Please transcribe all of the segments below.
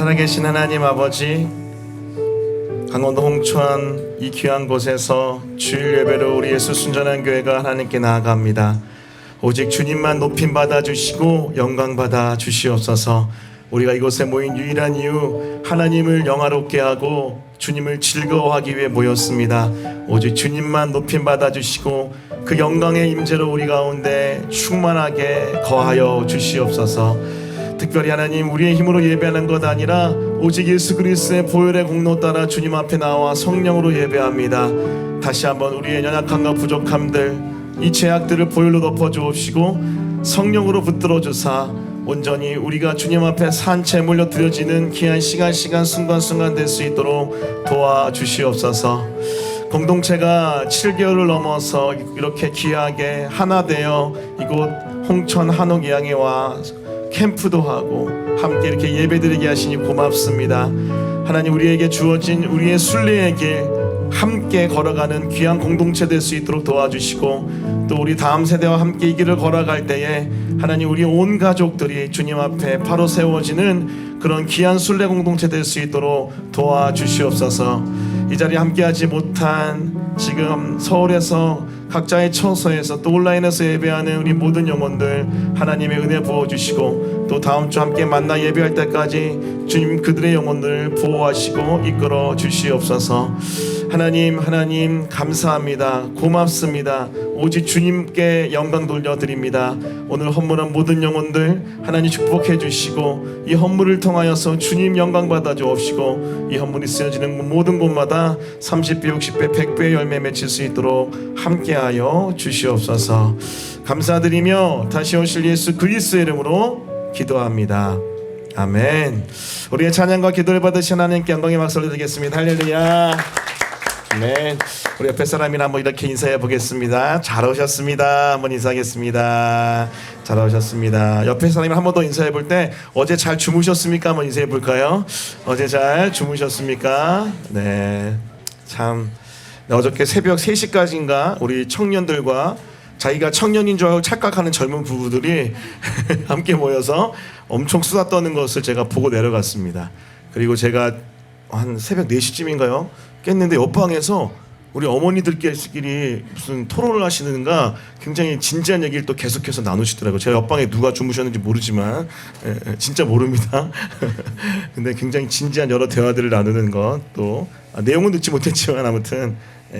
살아계신 하나님 아버지, 강원도 홍천 이 귀한 곳에서 주일 예배로 우리 예수 순전한 교회가 하나님께 나아갑니다. 오직 주님만 높임 받아 주시고 영광 받아 주시옵소서. 우리가 이곳에 모인 유일한 이유, 하나님을 영화롭게 하고 주님을 즐거워하기 위해 모였습니다. 오직 주님만 높임 받아 주시고 그 영광의 임재로 우리 가운데 충만하게 거하여 주시옵소서. 특별히 하나님, 우리의 힘으로 예배하는 것 아니라 오직 예수 그리스도의 보혈의 공로 따라 주님 앞에 나와 성령으로 예배합니다. 다시 한번 우리의 연약함과 부족함들, 이 죄악들을 보혈로 덮어주옵시고 성령으로 붙들어 주사 온전히 우리가 주님 앞에 산 제물로 드려지는 귀한 시간 순간순간 될 수 있도록 도와주시옵소서. 공동체가 7개월을 넘어서 이렇게 귀하게 하나 되어 이곳 홍천 한옥양에 와 캠프도 하고 함께 이렇게 예배드리게 하시니 고맙습니다. 하나님, 우리에게 주어진 우리의 순례의 길 함께 걸어가는 귀한 공동체 될 수 있도록 도와주시고, 또 우리 다음 세대와 함께 이 길을 걸어갈 때에 하나님, 우리 온 가족들이 주님 앞에 바로 세워지는 그런 귀한 순례 공동체 될 수 있도록 도와주시옵소서. 이 자리에 함께하지 못한 지금 서울에서 각자의 처소에서 또 온라인에서 예배하는 우리 모든 영혼들 하나님의 은혜 부어주시고, 또 다음 주 함께 만나 예배할 때까지 주님 그들의 영혼들 보호하시고 이끌어 주시옵소서. 하나님 감사합니다. 고맙습니다. 오직 주님께 영광 돌려드립니다. 오늘 헌물한 모든 영혼들 하나님 축복해 주시고, 이 헌물을 통하여서 주님 영광 받아 주옵시고, 이 헌물이 쓰여지는 모든 곳마다 30배 60배 100배의 열매 맺힐 수 있도록 함께하여 주시옵소서. 감사드리며 다시 오실 예수 그리스도의 이름으로 기도합니다. 아멘. 우리의 찬양과 기도를 받으신 하나님께 영광의 박수를 드리겠습니다. 할렐루야. 네, 우리 옆에 사람이랑 한번 이렇게 인사해 보겠습니다. 잘 오셨습니다. 한번 인사하겠습니다. 잘 오셨습니다. 옆에 사람이 한 번 더 인사해 볼 때 어제 잘 주무셨습니까? 한번 인사해 볼까요? 어제 잘 주무셨습니까? 네, 참 어저께 새벽 3시까지인가 우리 청년들과 자기가 청년인 줄 알고 착각하는 젊은 부부들이 함께 모여서 엄청 수다 떠는 것을 제가 보고 내려갔습니다. 그리고 제가 한 새벽 4시쯤인가요? 깼는데 옆방에서 우리 어머니들끼리 무슨 토론을 하시는가 굉장히 진지한 얘기를 또 계속해서 나누시더라고요. 제가 옆방에 누가 주무셨는지 모르지만 진짜 모릅니다. 근데 굉장히 진지한 여러 대화들을 나누는 것, 또 내용은 듣지 못했지만 아무튼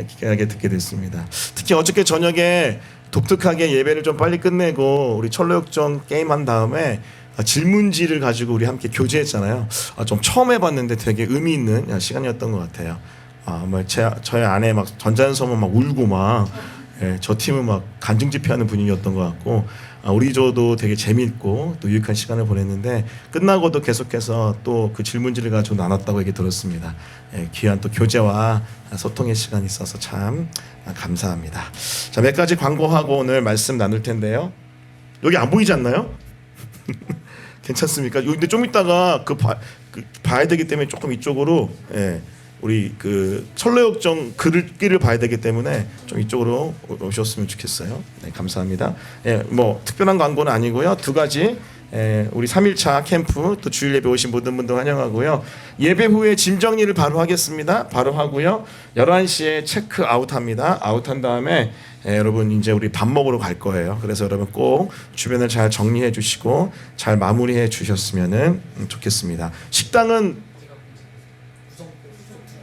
기괴하게 듣게 됐습니다. 특히 어저께 저녁에 독특하게 예배를 좀 빨리 끝내고 우리 철로역전 게임한 다음에 질문지를 가지고 우리 함께 교제했잖아요. 좀 처음 해봤는데 되게 의미 있는 시간이었던 것 같아요. 저희 아내 막 전자연서만 막 울고 막, 저 팀은 막 간증 집회하는 분위기였던 것 같고, 우리 조도 되게 재미있고 또 유익한 시간을 보냈는데, 끝나고도 계속해서 또 그 질문지를 가지고 나눴다고 얘기 들었습니다. 귀한 또 교제와 소통의 시간이 있어서 참 감사합니다. 자, 몇 가지 광고하고 오늘 말씀 나눌 텐데요. 여기 안 보이지 않나요? 괜찮습니까? 근데 좀 이따가 봐야 되기 때문에 조금 이쪽으로, 우리 그 철로역정 글귀를 봐야 되기 때문에 좀 이쪽으로 오셨으면 좋겠어요. 네, 감사합니다. 뭐 특별한 광고는 아니고요. 두 가지, 우리 3일차 캠프 또 주일 예배 오신 모든 분들 환영하고요. 예배 후에 짐 정리를 바로 하겠습니다. 바로 하고요. 11시에 체크 아웃합니다. 아웃한 다음에 여러분 이제 우리 밥 먹으러 갈 거예요. 그래서 여러분 꼭 주변을 잘 정리해 주시고 잘 마무리해 주셨으면 좋겠습니다. 식당은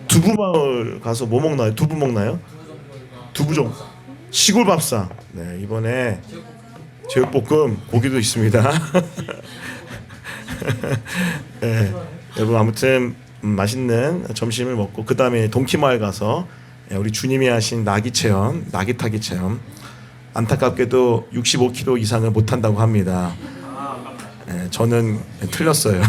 두부마을 가서 뭐 먹나요? 두부 먹나요? 두부종 시골밥상. 네, 이번에 제육볶음 고기도 있습니다. 네, 여러분 아무튼 맛있는 점심을 먹고 그 다음에 동키마을 가서 우리 주님이 하신 나귀 체험, 나귀 타기 체험. 안타깝게도 65km 이상을 못 한다고 합니다. 저는 틀렸어요.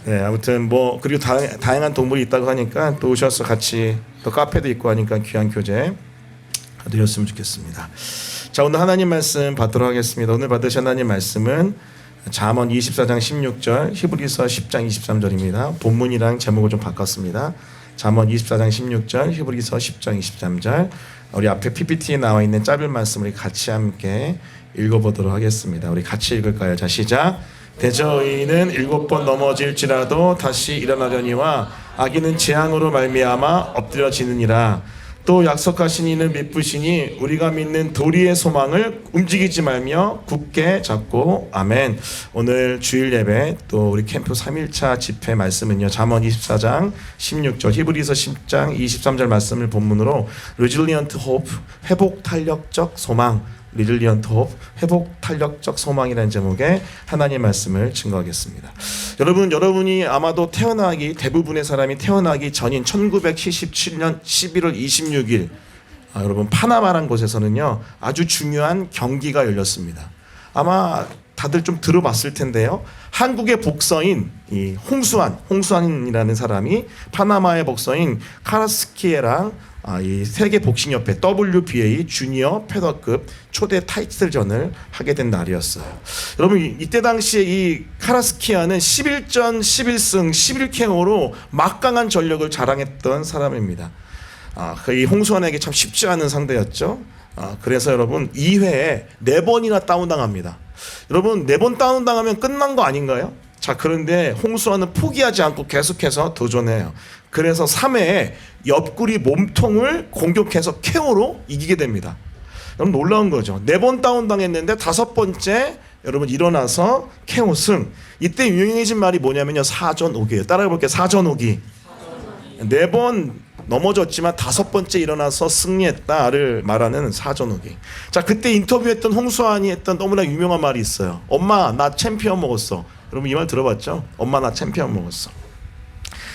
네, 아무튼 뭐 그리고 다양한 동물이 있다고 하니까 또 오셔서 같이 또 카페도 있고 하니까 귀한 교제 드렸으면 좋겠습니다. 자, 오늘 하나님 말씀 받도록 하겠습니다. 오늘 받으신 하나님 말씀은 잠언 24장 16절, 히브리서 10장 23절입니다. 본문이랑 제목을 좀 바꿨습니다. 잠언 24장 16절, 히브리서 10장 23절. 우리 앞에 PPT에 나와 있는 짧은 말씀을 같이 함께 읽어보도록 하겠습니다. 우리 같이 읽을까요? 자, 시작. 대저 의인은 7번 넘어질지라도 다시 일어나려니와 악인은 재앙으로 말미암아 엎드려지느니라. 또 약속하신 이는 믿으시니 우리가 믿는 도리의 소망을 움직이지 말며 굳게 잡고. 아멘. 오늘 주일 예배 또 우리 캠프 3일차 집회 말씀은요, 잠언 24장 16절, 히브리서 10장 23절 말씀을 본문으로 Resilient Hope, 회복 탄력적 소망, Resilient Hope, 회복 탄력적 소망이라는 제목의 하나님의 말씀을 증거하겠습니다. 여러분이 아마도 대부분의 사람이 태어나기 전인 1977년 11월 26일, 여러분 파나마라는 곳에서는요 아주 중요한 경기가 열렸습니다. 아마 다들 좀 들어봤을 텐데요. 한국의 복서인 이 홍수환이라는 사람이 파나마의 복서인 카라스키에랑 이 세계 복싱협회 WBA 주니어 패더급 초대 타이틀전을 하게 된 날이었어요. 여러분 이때 당시에 이 카라스키아는 11전 11승 11KO로 막강한 전력을 자랑했던 사람입니다. 이 홍수환에게 참 쉽지 않은 상대였죠. 그래서 여러분 2회에 4번이나 다운당합니다. 여러분 4번 다운당하면 끝난 거 아닌가요? 자, 그런데 홍수환은 포기하지 않고 계속해서 도전해요. 그래서 3회에 옆구리 몸통을 공격해서 KO로 이기게 됩니다. 여러분 놀라운 거죠. 4번 다운당했는데 5번째 여러분 일어나서 KO 승. 이때 유명해진 말이 뭐냐면요, 사전오기예요. 따라해볼게요. 사전오기. 4번 넘어졌지만 5번째 일어나서 승리했다를 말하는 사전오기. 자, 그때 인터뷰했던 홍수환이 했던 너무나 유명한 말이 있어요. 엄마 나 챔피언 먹었어. 여러분 이 말 들어봤죠? 엄마 나 챔피언 먹었어.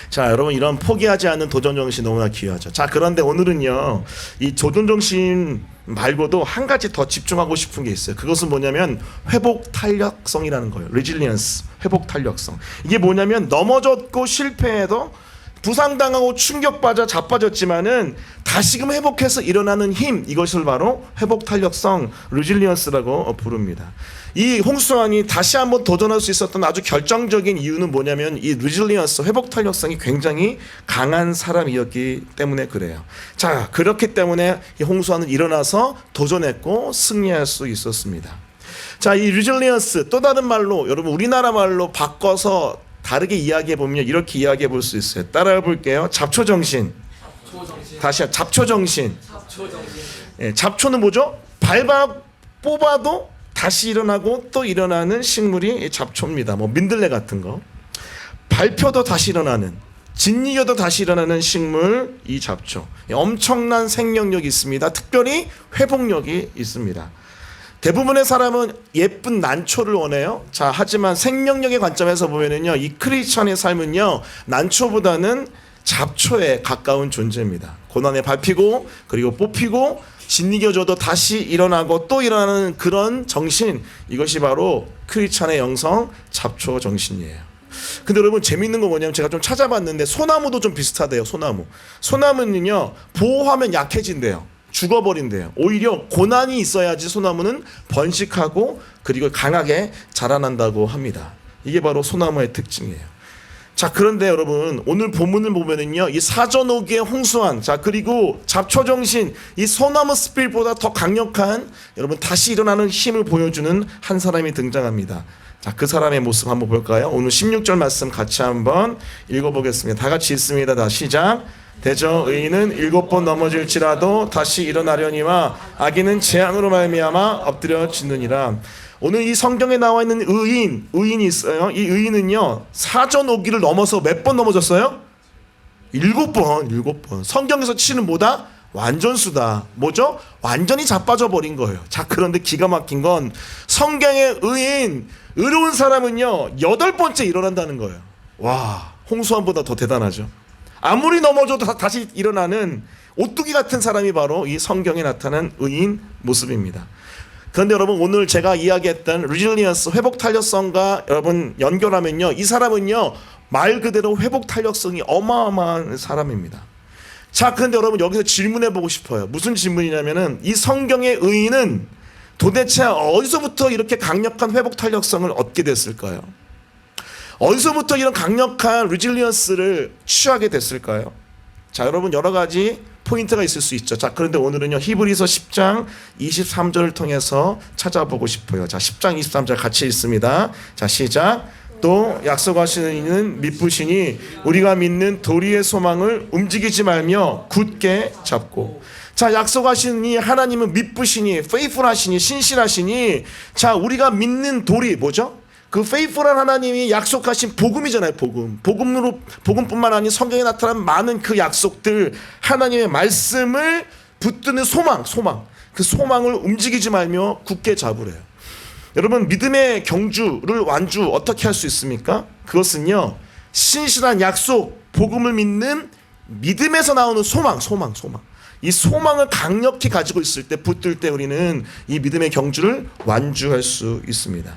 자, 여러분 이런 포기하지 않는 도전 정신 너무나 귀하죠. 자, 그런데 오늘은요 이 도전 정신 말고도 한 가지 더 집중하고 싶은 게 있어요. 그것은 뭐냐면 회복 탄력성이라는 거예요. Resilience, 회복 탄력성. 이게 뭐냐면 넘어졌고 실패해도 부상당하고 충격받아 자빠졌지만은 다시금 회복해서 일어나는 힘, 이것을 바로 회복 탄력성, resilience라고 부릅니다. 이 홍수환이 다시 한번 도전할 수 있었던 아주 결정적인 이유는 뭐냐면 이 resilience, 회복 탄력성이 굉장히 강한 사람이었기 때문에 그래요. 자, 그렇기 때문에 이 홍수환은 일어나서 도전했고 승리할 수 있었습니다. 자, 이 resilience 또 다른 말로 여러분 우리나라 말로 바꿔서 다르게 이야기해 보면 이렇게 이야기해 볼 수 있어요. 따라해 볼게요. 잡초정신. 다시 잡초정신. 예, 잡초는 뭐죠? 뽑아도 다시 일어나고 또 일어나는 식물이 잡초입니다. 뭐 민들레 같은 거. 밟혀도 다시 일어나는, 짓이겨도 다시 일어나는 식물, 이 잡초. 엄청난 생명력이 있습니다. 특별히 회복력이 있습니다. 대부분의 사람은 예쁜 난초를 원해요. 자, 하지만 생명력의 관점에서 보면은요, 이 크리스천의 삶은요, 난초보다는 잡초에 가까운 존재입니다. 고난에 밟히고 그리고 뽑히고 짓이겨져도 다시 일어나고 또 일어나는 그런 정신, 이것이 바로 크리스천의 영성, 잡초 정신이에요. 근데 여러분 재밌는 거 뭐냐면 제가 좀 찾아봤는데 소나무도 좀 비슷하대요. 소나무는요 보호하면 약해진대요. 죽어버린대요. 오히려 고난이 있어야지 소나무는 번식하고 그리고 강하게 자라난다고 합니다. 이게 바로 소나무의 특징이에요. 자, 그런데 여러분 오늘 본문을 보면은요, 이 사전오기의 홍수환, 자, 그리고 잡초정신, 이 소나무 스피릿보다 더 강력한 여러분 다시 일어나는 힘을 보여주는 한 사람이 등장합니다. 자, 그 사람의 모습 한번 볼까요? 오늘 16절 말씀 같이 한번 읽어보겠습니다. 다 같이 읽습니다. 다 시작. 대저 의인은 7번 넘어질지라도 다시 일어나려니와 악인은 재앙으로 말미암아 엎드려지느니라. 오늘 이 성경에 나와 있는 의인이 있어요. 이 의인은요 사전오기를 넘어서 몇 번 넘어졌어요? 7번. 성경에서 치는 뭐다? 완전수다. 뭐죠? 완전히 자빠져 버린 거예요. 자, 그런데 기가 막힌 건 성경의 의로운 사람은요 8번째 일어난다는 거예요. 와, 홍수환보다 더 대단하죠. 아무리 넘어져도 다시 일어나는 오뚜기 같은 사람이 바로 이 성경에 나타난 의인 모습입니다. 그런데 여러분 오늘 제가 이야기했던 resilience, 회복 탄력성과 여러분 연결하면요, 이 사람은요 말 그대로 회복 탄력성이 어마어마한 사람입니다. 자, 그런데 여러분 여기서 질문해 보고 싶어요. 무슨 질문이냐면은 이 성경의 의인은 도대체 어디서부터 이렇게 강력한 회복 탄력성을 얻게 됐을까요? 어디서부터 이런 강력한 resilience를 취하게 됐을까요? 자, 여러분 여러 가지 포인트가 있을 수 있죠. 자, 그런데 오늘은요 히브리서 10장 23절을 통해서 찾아보고 싶어요. 자, 10장 23절 같이 읽습니다. 자, 시작. 또 약속하시는 이는 믿으시니 우리가 믿는 도리의 소망을 움직이지 말며 굳게 잡고. 자, 약속하시니 하나님은 믿으시니 faithful하시니 신실하시니. 자, 우리가 믿는 도리 뭐죠? 그 faithful한 하나님이 약속하신 복음이잖아요. 복음뿐만 아니라 성경에 나타난 많은 그 약속들, 하나님의 말씀을 붙드는 소망, 그 소망을 움직이지 말며 굳게 잡으래요. 여러분, 믿음의 경주를 완주 어떻게 할 수 있습니까? 그것은요 신실한 약속, 복음을 믿는 믿음에서 나오는 소망. 이 소망을 강력히 가지고 있을 때, 붙들 때 우리는 이 믿음의 경주를 완주할 수 있습니다.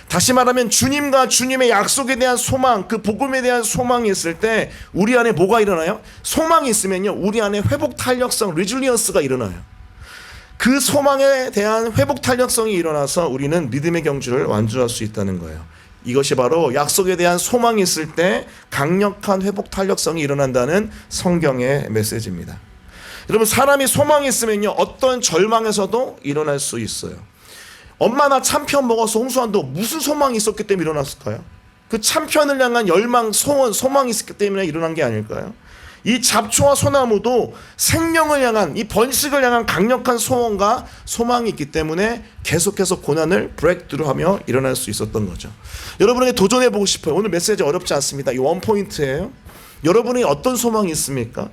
다시 말하면 주님과 주님의 약속에 대한 소망, 그 복음에 대한 소망이 있을 때 우리 안에 뭐가 일어나요? 소망이 있으면요 우리 안에 회복 탄력성, 리질리언스가 일어나요. 그 소망에 대한 회복 탄력성이 일어나서 우리는 믿음의 경주를 완주할 수 있다는 거예요. 이것이 바로 약속에 대한 소망이 있을 때 강력한 회복 탄력성이 일어난다는 성경의 메시지입니다. 여러분, 사람이 소망이 있으면요 어떤 절망에서도 일어날 수 있어요. 엄마 나 참편 먹어서 홍수한다고 무슨 소망이 있었기 때문에 일어났을까요? 그 참편을 향한 열망, 소원, 소망이 있었기 때문에 일어난 게 아닐까요? 이 잡초와 소나무도 생명을 향한, 이 번식을 향한 강력한 소원과 소망이 있기 때문에 계속해서 고난을 브레이크드루하며 일어날 수 있었던 거죠. 여러분에게 도전해보고 싶어요. 오늘 메시지 어렵지 않습니다. 이 원포인트예요. 여러분이 어떤 소망이 있습니까?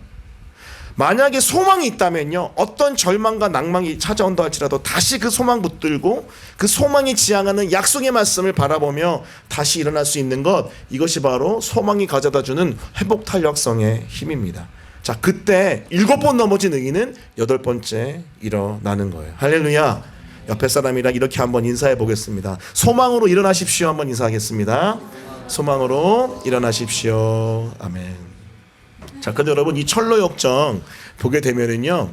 만약에 소망이 있다면요 어떤 절망과 낭망이 찾아온다 할지라도 다시 그 소망 붙들고 그 소망이 지향하는 약속의 말씀을 바라보며 다시 일어날 수 있는 것, 이것이 바로 소망이 가져다주는 회복 탄력성의 힘입니다. 자, 그때 7번 넘어진 의인은 8번째 일어나는 거예요. 할렐루야. 옆에 사람이랑 이렇게 한번 인사해 보겠습니다. 소망으로 일어나십시오. 한번 인사하겠습니다. 소망으로 일어나십시오. 아멘. 자, 근데 여러분, 이 철로 역정 보게 되면은요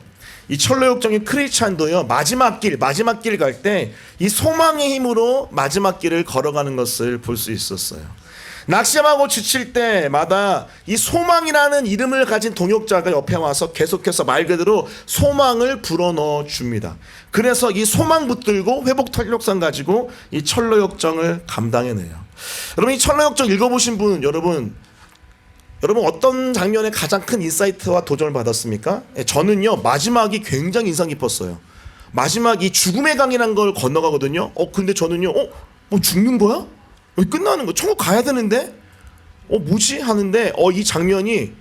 이 철로 역정의 크리스찬도요 마지막 길 갈 때 이 소망의 힘으로 마지막 길을 걸어가는 것을 볼 수 있었어요. 낙심하고 지칠 때마다 이 소망이라는 이름을 가진 동역자가 옆에 와서 계속해서 말 그대로 소망을 불어넣어 줍니다. 그래서 이 소망 붙들고 회복 탄력성 가지고 이 철로 역정을 감당해내요. 여러분, 이 철로 역정 읽어보신 분, 여러분 어떤 장면에 가장 큰 인사이트와 도전을 받았습니까? 저는요 마지막이 굉장히 인상 깊었어요. 마지막이 죽음의 강이라는 걸 건너가거든요. 근데 저는요 뭐 죽는 거야? 끝나는 거, 천국 가야 되는데 뭐지? 하는데 이 장면이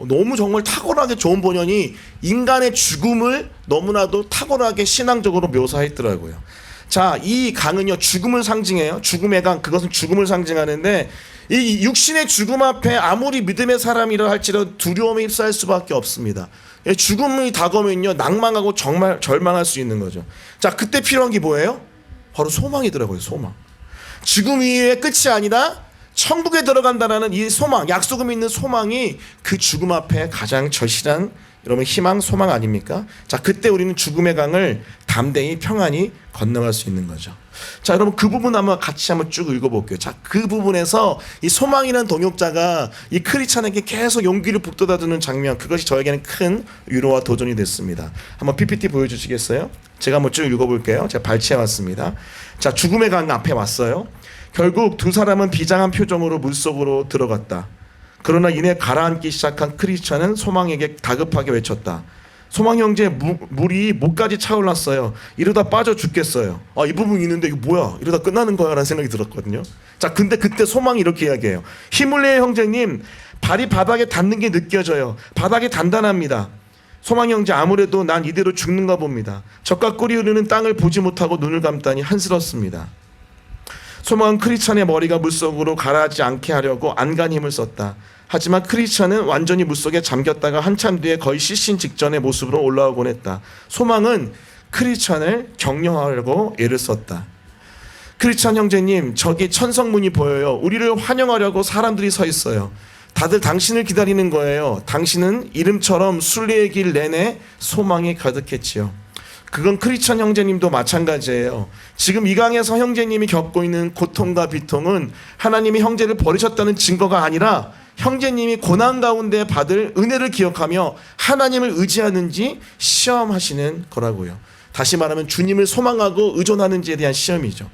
너무 정말 탁월하게 좋은 번역이 인간의 죽음을 너무나도 탁월하게 신앙적으로 묘사했더라고요. 자, 이 강은요 죽음을 상징해요. 죽음의 강, 그것은 죽음을 상징하는데 이 육신의 죽음 앞에 아무리 믿음의 사람이라 할지라도 두려움에 휩싸일 수밖에 없습니다. 죽음이 다가오면요 낭망하고 정말 절망할 수 있는 거죠. 자, 그때 필요한 게 뭐예요? 바로 소망이더라고요. 소망. 죽음 위에 끝이 아니라 천국에 들어간다라는 이 소망, 약속을 믿는 소망이 그 죽음 앞에 가장 절실한 여러분 희망, 소망 아닙니까? 자, 그때 우리는 죽음의 강을 담대히 평안히 건너갈 수 있는 거죠. 자, 여러분, 그 부분 한번 같이 한번 쭉 읽어볼게요. 자, 그 부분에서 이 소망이라는 동역자가 이 크리스찬에게 계속 용기를 북돋아주는 장면, 그것이 저에게는 큰 위로와 도전이 됐습니다. 한번 PPT 보여주시겠어요? 제가 한번 쭉 읽어볼게요. 제가 발췌해왔습니다. 자, 죽음의 강 앞에 왔어요. 결국 두 사람은 비장한 표정으로 물속으로 들어갔다. 그러나 이내 가라앉기 시작한 크리스찬은 소망에게 다급하게 외쳤다. 소망 형제, 물이 목까지 차올랐어요. 이러다 빠져 죽겠어요. 이 부분 있는데 이거 뭐야? 이러다 끝나는 거야? 라는 생각이 들었거든요. 자, 근데 그때 소망이 이렇게 이야기해요. 힘을 내요 형제님. 발이 바닥에 닿는 게 느껴져요. 바닥이 단단합니다. 소망 형제, 아무래도 난 이대로 죽는가 봅니다. 젖과 꿀이 흐르는 땅을 보지 못하고 눈을 감다니 한스럽습니다. 소망은 크리스찬의 머리가 물속으로 가라앉지 않게 하려고 안간히 힘을 썼다. 하지만 크리스찬은 완전히 물속에 잠겼다가 한참 뒤에 거의 시신 직전의 모습으로 올라오곤 했다. 소망은 크리스찬을 격려하려고 애를 썼다. 크리스찬 형제님, 저기 천성문이 보여요. 우리를 환영하려고 사람들이 서 있어요. 다들 당신을 기다리는 거예요. 당신은 이름처럼 순례의 길 내내 소망이 가득했지요. 그건 크리스찬 형제님도 마찬가지예요. 지금 이 강에서 형제님이 겪고 있는 고통과 비통은 하나님이 형제를 버리셨다는 증거가 아니라 형제님이 고난 가운데 받을 은혜를 기억하며 하나님을 의지하는지 시험하시는 거라고요. 다시 말하면 주님을 소망하고 의존하는지에 대한 시험이죠.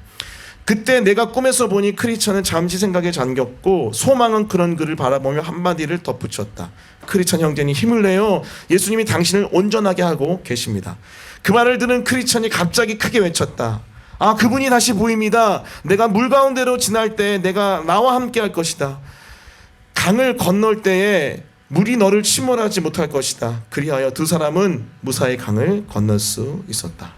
그때 내가 꿈에서 보니 크리스천은 잠시 생각에 잠겼고 소망은 그런 그를 바라보며 한마디를 덧붙였다. 크리스천 형제님 힘을 내요. 예수님이 당신을 온전하게 하고 계십니다. 그 말을 들은 크리스천이 갑자기 크게 외쳤다. 아, 그분이 다시 보입니다. 내가 물 가운데로 지날 때 내가 나와 함께 할 것이다. 강을 건널 때에 물이 너를 침몰하지 못할 것이다. 그리하여 두 사람은 무사히 강을 건널 수 있었다.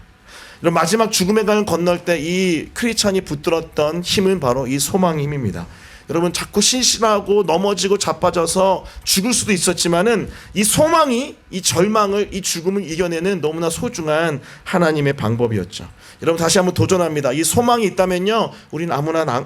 이런 마지막 죽음의 강을 건널 때 이 크리스찬이 붙들었던 힘은 바로 이 소망의 힘입니다. 여러분, 자꾸 신실하고 넘어지고 자빠져서 죽을 수도 있었지만은 이 소망이 이 절망을, 이 죽음을 이겨내는 너무나 소중한 하나님의 방법이었죠. 여러분, 다시 한번 도전합니다. 이 소망이 있다면요, 우리는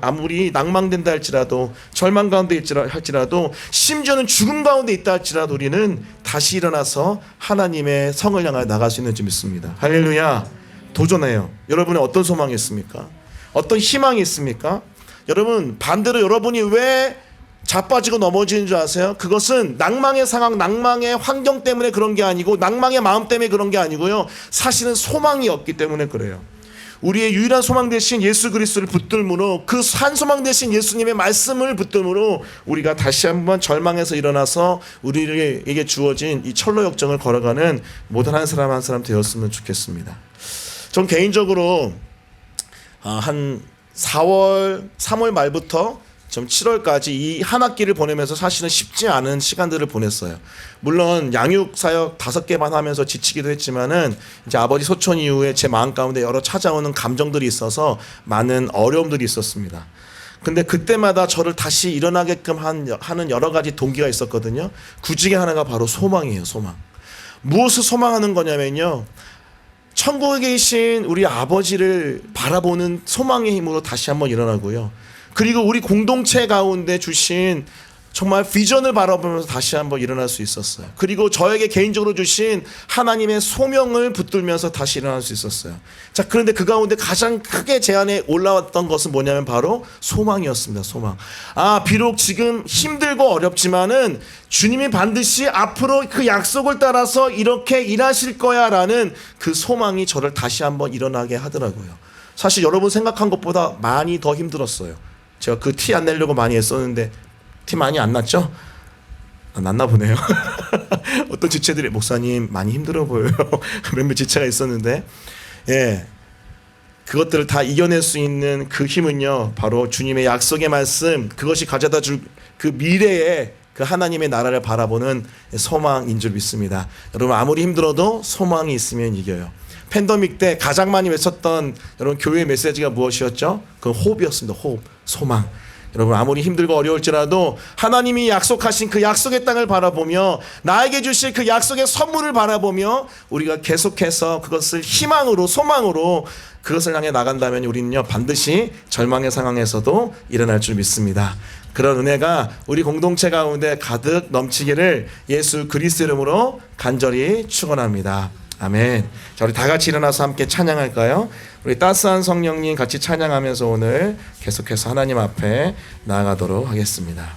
아무리 낭망된다 할지라도, 절망 가운데 할지라도, 심지어는 죽음 가운데 있다 할지라도 우리는 다시 일어나서 하나님의 성을 향해 나갈 수 있는 줄 믿습니다. 할렐루야. 도전해요. 여러분의 어떤 소망이 있습니까? 어떤 희망이 있습니까? 여러분, 반대로 여러분이 왜 자빠지고 넘어지는 줄 아세요? 그것은 낭망의 상황, 낭망의 환경 때문에 그런 게 아니고, 낭망의 마음 때문에 그런 게 아니고요, 사실은 소망이 없기 때문에 그래요. 우리의 유일한 소망 대신 예수 그리스도를 붙들므로, 그 한 소망 대신 예수님의 말씀을 붙들므로 우리가 다시 한번 절망에서 일어나서 우리에게 주어진 이 철로 역정을 걸어가는 모든 한 사람 한 사람 되었으면 좋겠습니다. 전 개인적으로 한 3월 말부터 좀 7월까지 이 한 학기를 보내면서 사실은 쉽지 않은 시간들을 보냈어요. 물론 양육 사역 5개만 하면서 지치기도 했지만은 이제 아버지 소천 이후에 제 마음 가운데 여러 찾아오는 감정들이 있어서 많은 어려움들이 있었습니다. 근데 그때마다 저를 다시 일어나게끔 하는 여러 가지 동기가 있었거든요. 그 중에 하나가 바로 소망이에요. 소망. 무엇을 소망하는 거냐면요, 천국에 계신 우리 아버지를 바라보는 소망의 힘으로 다시 한번 일어나고요, 그리고 우리 공동체 가운데 주신 정말 비전을 바라보면서 다시 한번 일어날 수 있었어요. 그리고 저에게 개인적으로 주신 하나님의 소명을 붙들면서 다시 일어날 수 있었어요. 자, 그런데 그 가운데 가장 크게 제 안에 올라왔던 것은 뭐냐면 바로 소망이었습니다. 소망. 아, 비록 지금 힘들고 어렵지만은 주님이 반드시 앞으로 그 약속을 따라서 이렇게 일하실 거야 라는 그 소망이 저를 다시 한번 일어나게 하더라고요. 사실 여러분 생각한 것보다 많이 더 힘들었어요. 제가 그 티 안 내려고 많이 애썼는데 티 많이 안 났죠? 났나 보네요. 어떤 지체들이 목사님 많이 힘들어 보여요. 몇몇 지체가 있었는데, 예, 그것들을 다 이겨낼 수 있는 그 힘은요, 바로 주님의 약속의 말씀, 그것이 가져다 줄 그 미래의 그 하나님의 나라를 바라보는 소망인 줄 믿습니다. 여러분, 아무리 힘들어도 소망이 있으면 이겨요. 팬데믹 때 가장 많이 외쳤던 여러분 교회의 메시지가 무엇이었죠? 그건 호흡이었습니다. 호흡, 소망. 여러분, 아무리 힘들고 어려울지라도 하나님이 약속하신 그 약속의 땅을 바라보며 나에게 주실 그 약속의 선물을 바라보며 우리가 계속해서 그것을 희망으로, 소망으로 그것을 향해 나간다면 우리는요, 반드시 절망의 상황에서도 일어날 줄 믿습니다. 그런 은혜가 우리 공동체 가운데 가득 넘치기를 예수 그리스도 이름으로 간절히 축원합니다. 아멘. 자, 우리 다 같이 일어나서 함께 찬양할까요? 우리 따스한 성령님 같이 찬양하면서 오늘 계속해서 하나님 앞에 나아가도록 하겠습니다.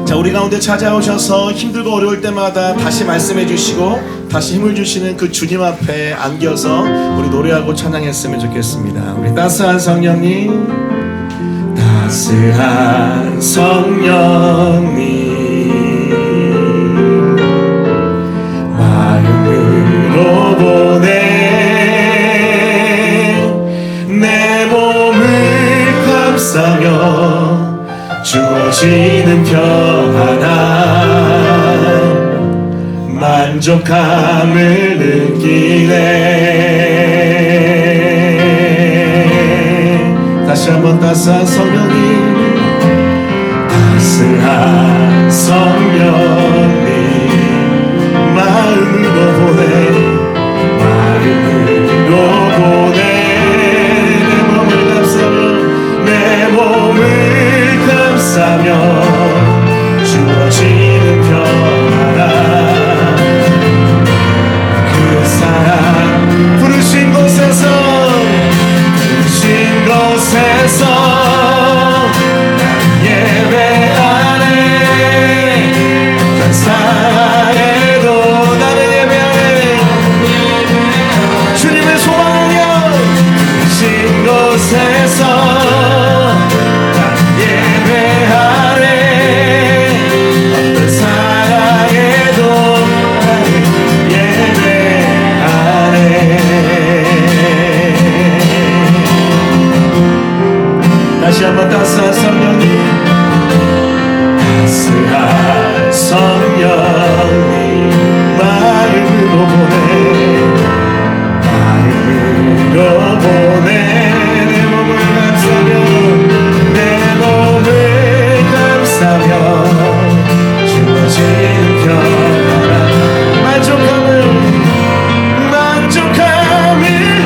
자, 우리 가운데 찾아오셔서 힘들고 어려울 때마다 다시 말씀해 주시고 다시 힘을 주시는 그 주님 앞에 안겨서 우리 노래하고 찬양했으면 좋겠습니다. 우리 따스한 성령님, 따스한 성령님, 마음으로 보내 내 몸을 감싸며 주어지는 평안함 만족함을 느끼네. 다시 한번 따스한 성령님, 따스한 성령님, 마음으로 보내 내 몸을 감싸며 내 몸을 감싸며 주어지는 평안함 그 사랑 부르신 곳에서 다시 한번 따스한 성령님, 따스한 성령님 마음으로 보내 내 몸을 감싸며 내 몸을 감싸며 주어진 평안한 만족함을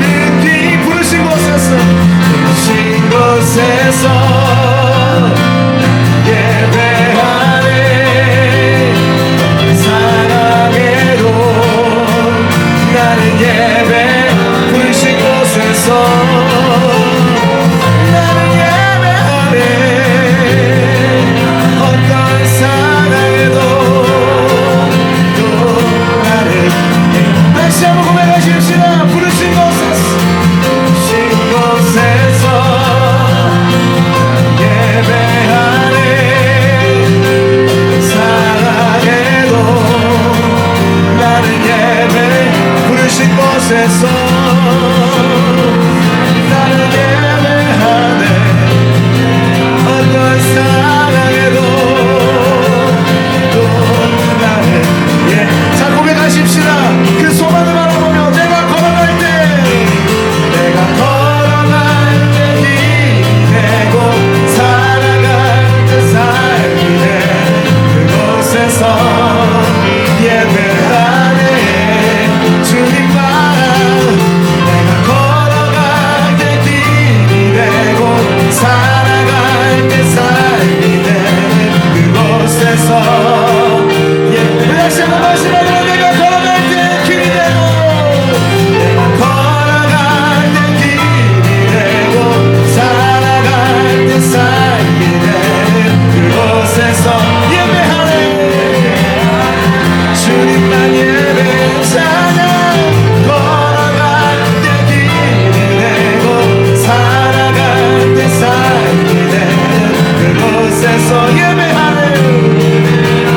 느끼 부르신 곳에서 예배하네. 사랑해도 나는 예배 부르신 곳에서 나는 예배하네. 어떤 사랑해도 또 나는 다시 한번 고백하십시다. 부르신 곳에서 예배하네. 사랑해도 나는 예배 부르신 곳에서 나는 예배하네. 어떤 사랑해도 또 나는 자 고백하십시다. 그 소망을 바라보며 내가 걸어갈 때 예배하네. 주님과 내가 걸어갈 때 길이 되고 살아갈 때 삶이 되는 그곳에서 다시 한번 마지막으로 내가 걸어갈 때 길이 되고 내가 걸어갈 때 길이 되고 살아갈 때 삶이 되는 그곳에서 예배하네. 주님만 예배 찬양 걸어갈 때 길이 되고 살아갈 때 삶이 되는 그곳에서 예배하네.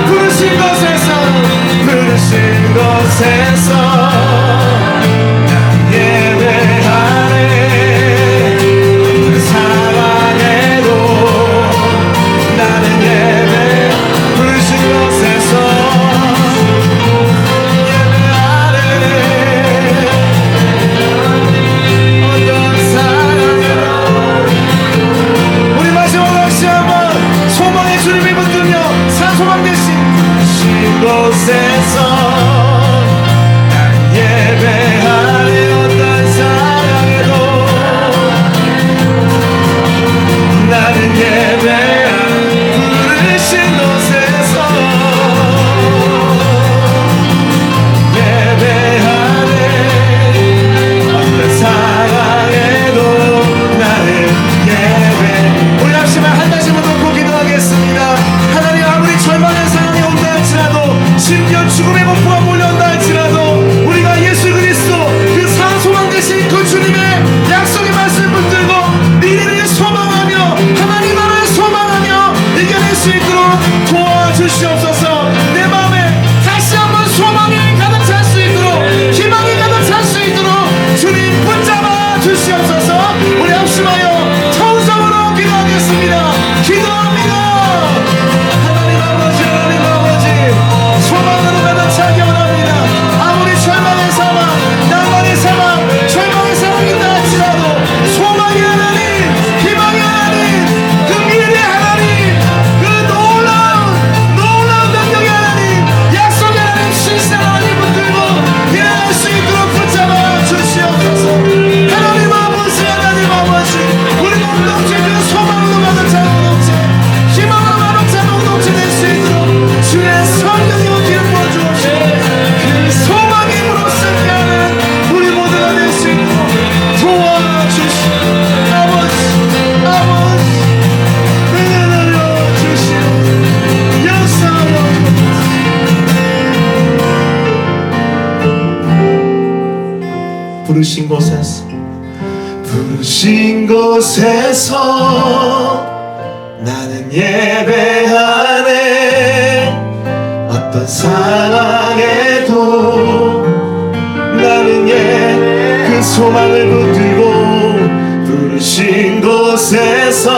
부르신 곳에서 예배하네. 사랑해도 나는 예배 부르신 곳에서 곳에서 난 예배하네. 어떤 사랑해도 나는 부르신 곳에서 예배하네. 어떤 사랑해도 나는 예배. 우리 합심을 한 다시만 놓고 기도하겠습니다. 하나님, 아무리 절망의 상황이 온다 할지라도 심지어 죽음의 공포가 몰려온다 할지라도 우리가 예수 그리스도 그 소망 되신 그 주님의 약속의 말씀을 붙들고 미래를 소망하며 하나님 나라를 소망하며 이겨낼 수 있도록 도와주시옵소서. 내 마음에 다시 한번 소망이 가득 찰 수 있도록 희망이 가득 찰 수 있도록 주님 붙잡아 주시옵소서. 우리 합심하여 통성으로 기도하겠습니다. 기도합니다. 소망으로 가득 차기 원합니다. 아무리 절망의 상황, 낭만의 상황, 절망의 상황이 있다 할지라도 소망의 하나님, 희망의 하나님, 그 미래의 하나님, 그 놀라운 능력의 하나님, 약속의 하나님, 신실한 하나님 붙들고 일어날 수 있도록 붙잡아 주시옵소서. 하나님 아버지, 우리 공동체 그 소망으로 가득 찬 공동체, 희망으로 가득 찬 공동체 될 수 있도록 주의 성령이 그 소망의 힘으로 승리하는 우리 모두가 될 수 있도록 도와주시오. 아버지 은혜를 주시오. 역사하여 부르신 곳에서 나는 예배하네. 어떤 상황에도 나는 그 소망을 붙들고 부르신 곳에서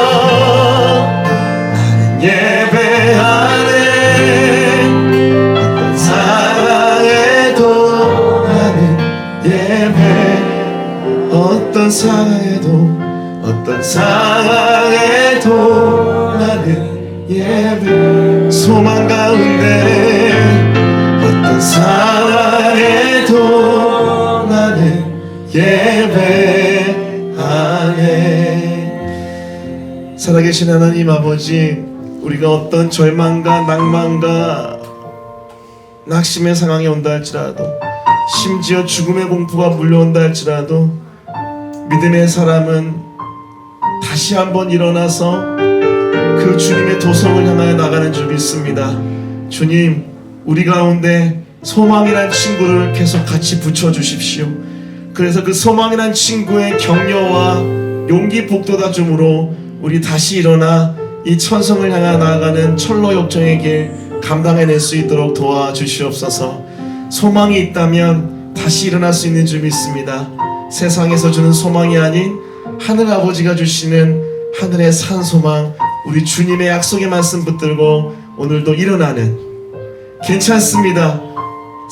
어떤 상황에도 나는 예배 소망 가운데 어떤 상황에도 나는 예배하네. 살아계신 하나님 아버지, 우리가 어떤 절망과 낭만과 낙심의 상황이 온다 할지라도, 심지어 죽음의 공포가 물려온다 할지라도, 믿음의 사람은 다시 한번 일어나서 그 주님의 도성을 향하여 나가는 줄 믿습니다. 주님, 우리 가운데 소망이란 친구를 계속 같이 붙여주십시오. 그래서 그 소망이란 친구의 격려와 용기 북돋아 줌으로 우리 다시 일어나 이 천성을 향해 나아가는 철로 역정의 길 감당해낼 수 있도록 도와주시옵소서. 소망이 있다면 다시 일어날 수 있는 줄 믿습니다. 세상에서 주는 소망이 아닌 하늘 아버지가 주시는 하늘의 산 소망, 우리 주님의 약속의 말씀 붙들고 오늘도 일어나는, 괜찮습니다.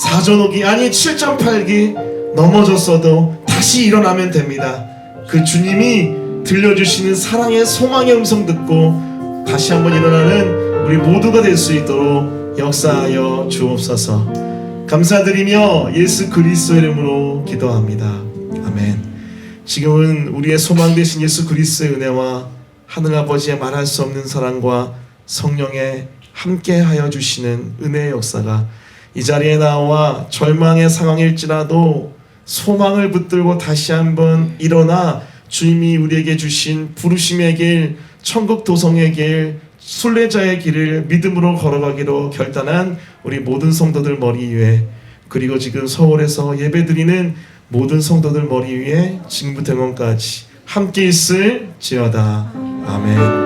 4.5기 아니 7.8기 넘어졌어도 다시 일어나면 됩니다. 그 주님이 들려주시는 사랑의 소망의 음성 듣고 다시 한번 일어나는 우리 모두가 될 수 있도록 역사하여 주옵소서. 감사드리며 예수 그리스도의 이름으로 기도합니다. 아멘. 지금은 우리의 소망 되신 예수 그리스도의 은혜와 하늘아버지의 말할 수 없는 사랑과 성령의 함께하여 주시는 은혜의 역사가 이 자리에 나와 절망의 상황일지라도 소망을 붙들고 다시 한번 일어나 주님이 우리에게 주신 부르심의 길, 천국 도성의 길, 순례자의 길을 믿음으로 걸어가기로 결단한 우리 모든 성도들 머리 위에, 그리고 지금 서울에서 예배드리는 모든 성도들 머리 위에 지금부터 영원까지 함께 있을지어다. 아멘.